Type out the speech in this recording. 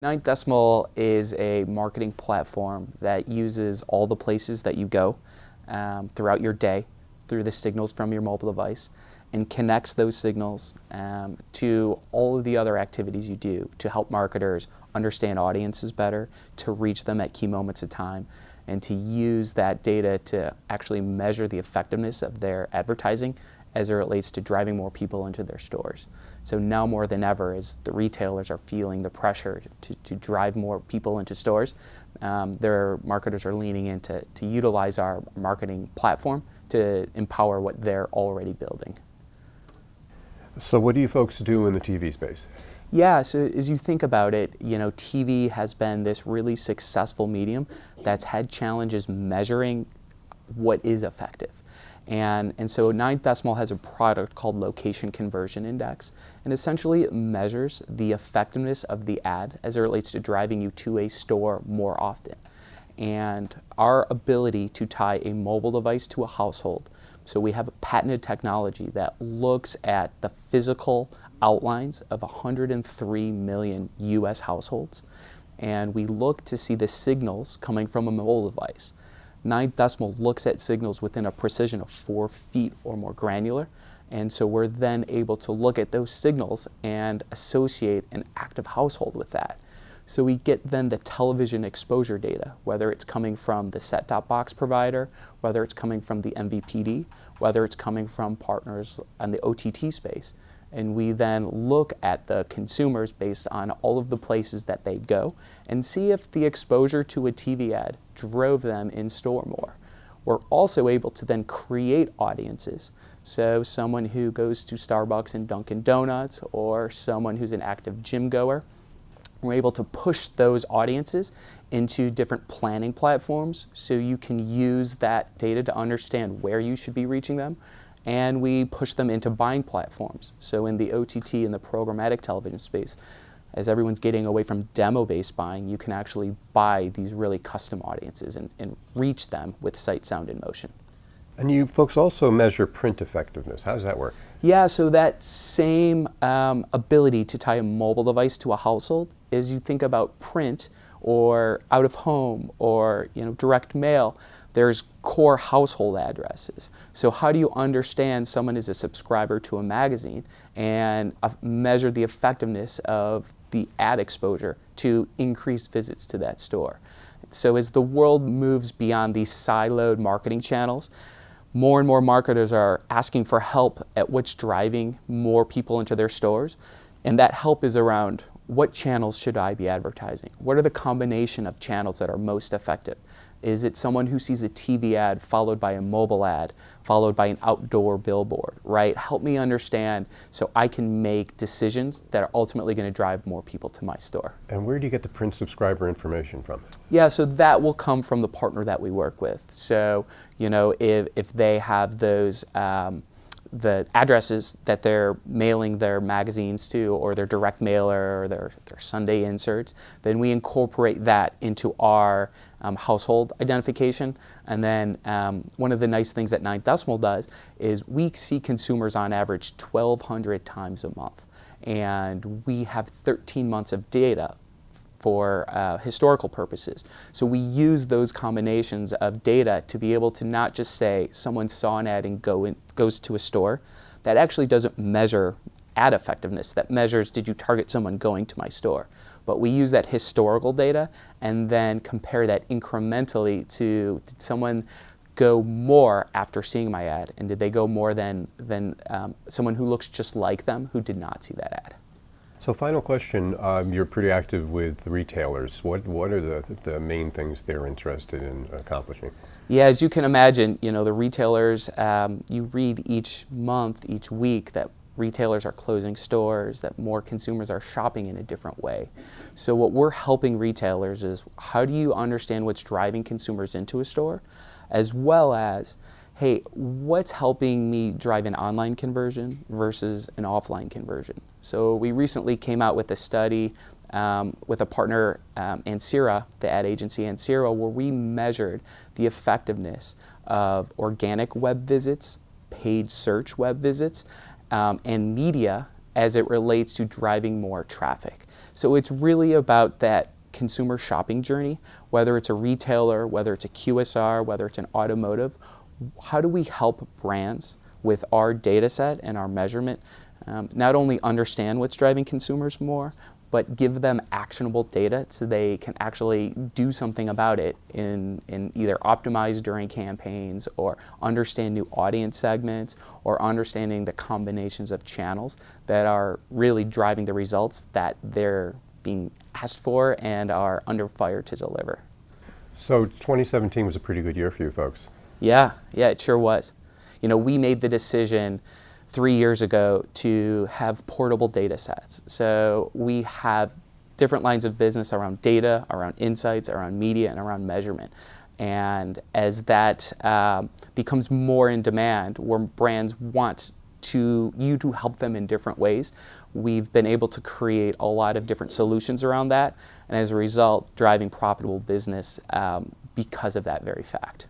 NinthDecimal is a marketing platform that uses all the places that you go throughout your day through the signals from your mobile device and connects those signals to all of the other activities you do to help marketers understand audiences better, to reach them at key moments of time, and to use that data to actually measure the effectiveness of their advertising as it relates to driving more people into their stores. So now more than ever, as the retailers are feeling the pressure to drive more people into stores, their marketers are leaning in to utilize our marketing platform to empower what they're already building. So what do you folks do in the TV space? Yeah, so as you think about it, TV has been this really successful medium that's had challenges measuring what is effective. And so NinthDecimal has a product called Location Conversion Index, and essentially it measures the effectiveness of the ad as it relates to driving you to a store more often. And our ability to tie a mobile device to a household, so we have a patented technology that looks at the physical outlines of 103 million US households, and we look to see the signals coming from a mobile device. NinthDecimal looks at signals within a precision of 4 feet or more granular, and so we're then able to look at those signals and associate an active household with that. So we get then the television exposure data, whether it's coming from the set-top box provider, whether it's coming from the MVPD, whether it's coming from partners on the OTT space. And we then look at the consumers based on all of the places that they go and see if the exposure to a TV ad drove them in store more. We're also able to then create audiences. So someone who goes to Starbucks and Dunkin' Donuts, or someone who's an active gym goer, we're able to push those audiences into different planning platforms so you can use that data to understand where you should be reaching them. And we push them into buying platforms. So in the OTT and the programmatic television space, as everyone's getting away from demo-based buying, you can actually buy these really custom audiences and reach them with sight, sound, and motion. And you folks also measure print effectiveness. How does that work? Yeah, so that same ability to tie a mobile device to a household, as you think about print or out of home or direct mail, there's core household addresses. So how do you understand someone is a subscriber to a magazine and measure the effectiveness of the ad exposure to increase visits to that store? So as the world moves beyond these siloed marketing channels, more and more marketers are asking for help at what's driving more people into their stores. And that help is around what channels should I be advertising? What are the combination of channels that are most effective? Is it someone who sees a TV ad followed by a mobile ad, followed by an outdoor billboard, right? Help me understand so I can make decisions that are ultimately going to drive more people to my store. And where do you get the print subscriber information from? Yeah, so that will come from the partner that we work with. So, if they have those the addresses that they're mailing their magazines to, or their direct mailer, or their Sunday inserts, then we incorporate that into our household identification. And then one of the nice things that NinthDecimal does is we see consumers on average 1,200 times a month. And we have 13 months of data for historical purposes. So we use those combinations of data to be able to not just say someone saw an ad and goes to a store. That actually doesn't measure ad effectiveness. That measures, did you target someone going to my store? But we use that historical data and then compare that incrementally to, did someone go more after seeing my ad, and did they go more than someone who looks just like them who did not see that ad? So final question, you're pretty active with retailers. What are the main things they're interested in accomplishing? Yeah, as you can imagine, the retailers, you read each month, each week that retailers are closing stores, that more consumers are shopping in a different way. So what we're helping retailers is, how do you understand what's driving consumers into a store, as well as, hey, what's helping me drive an online conversion versus an offline conversion? So we recently came out with a study with a partner, Ansira, the ad agency Ansira, where we measured the effectiveness of organic web visits, paid search web visits, and media as it relates to driving more traffic. So it's really about that consumer shopping journey, whether it's a retailer, whether it's a QSR, whether it's an automotive. How do we help brands with our data set and our measurement not only understand what's driving consumers more, but give them actionable data so they can actually do something about it in either optimize during campaigns or understand new audience segments or understanding the combinations of channels that are really driving the results that they're being asked for and are under fire to deliver. So 2017 was a pretty good year for you folks. Yeah, it sure was. You know, we made the decision 3 years ago to have portable data sets. So we have different lines of business around data, around insights, around media, and around measurement. And as that becomes more in demand, where brands want you to help them in different ways, we've been able to create a lot of different solutions around that, and as a result, driving profitable business because of that very fact.